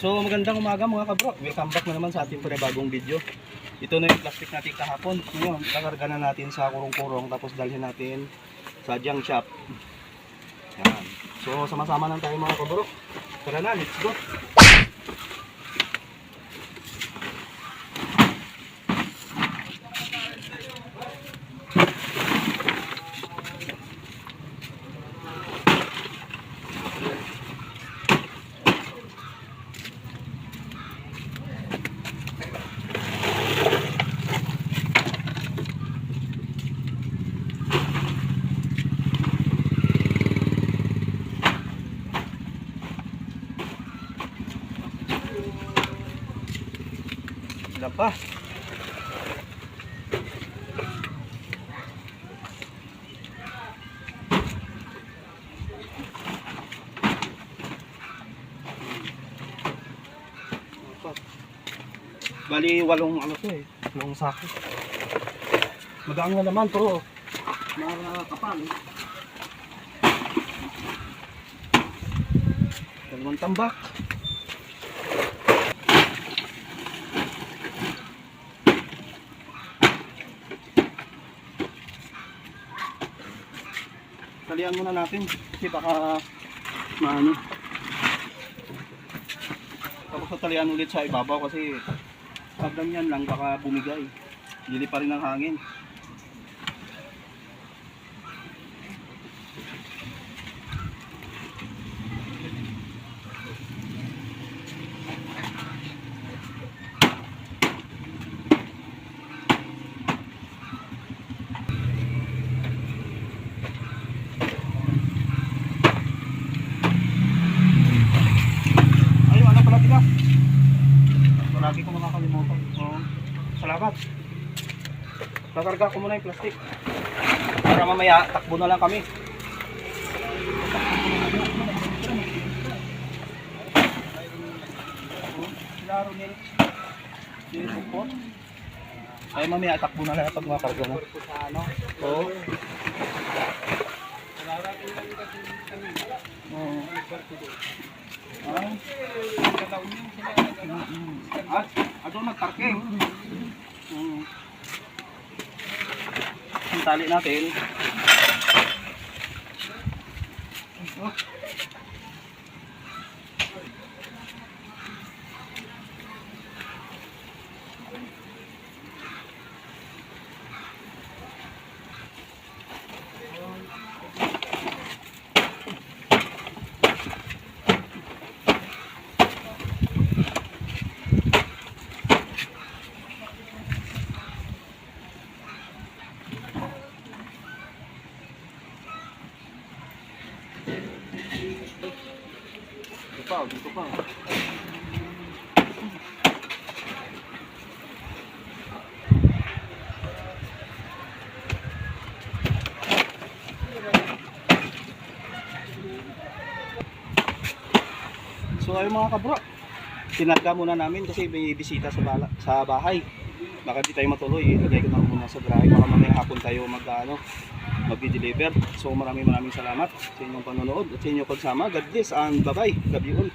So magandang umaga mga kabro. Welcome back na naman sa ating panibagong video. Ito na yung plastic natin kahapon. Ngayon, kakarga na natin sa kurong-kurong tapos dalhin natin sa junk shop. Yan. So sama-sama lang tayo mga kabro. Tara na, let's go. Sila pa. Bali, walong ano to eh. Walong sako. Magaan na naman pero nakakapal. Dalawang tambak. Talian muna natin kasi baka maano. Tapos tatalian ulit sa ibabaw kasi pag ganyan lang baka bumigay. Dili pa rin ang hangin. Lagi ko makakalimutan. So, salamat. Kakarga ko muna yung plastic. Para mamaya takbo na lang kami. Ay mamaya takbo na lang pag makarga mo. Oo. Ato nagparking. Ang tali natin. Dito pa. So ayun mga kabro, tinarga muna namin kasi may bisita sa bahay. Baka di tayo matuloy, ilagay ko na muna sa garahe para mamaya hapon tayo mag-deliver. So maraming salamat sa inyong panonood at sa inyong pagsama. God bless and bye-bye. Gabi yun.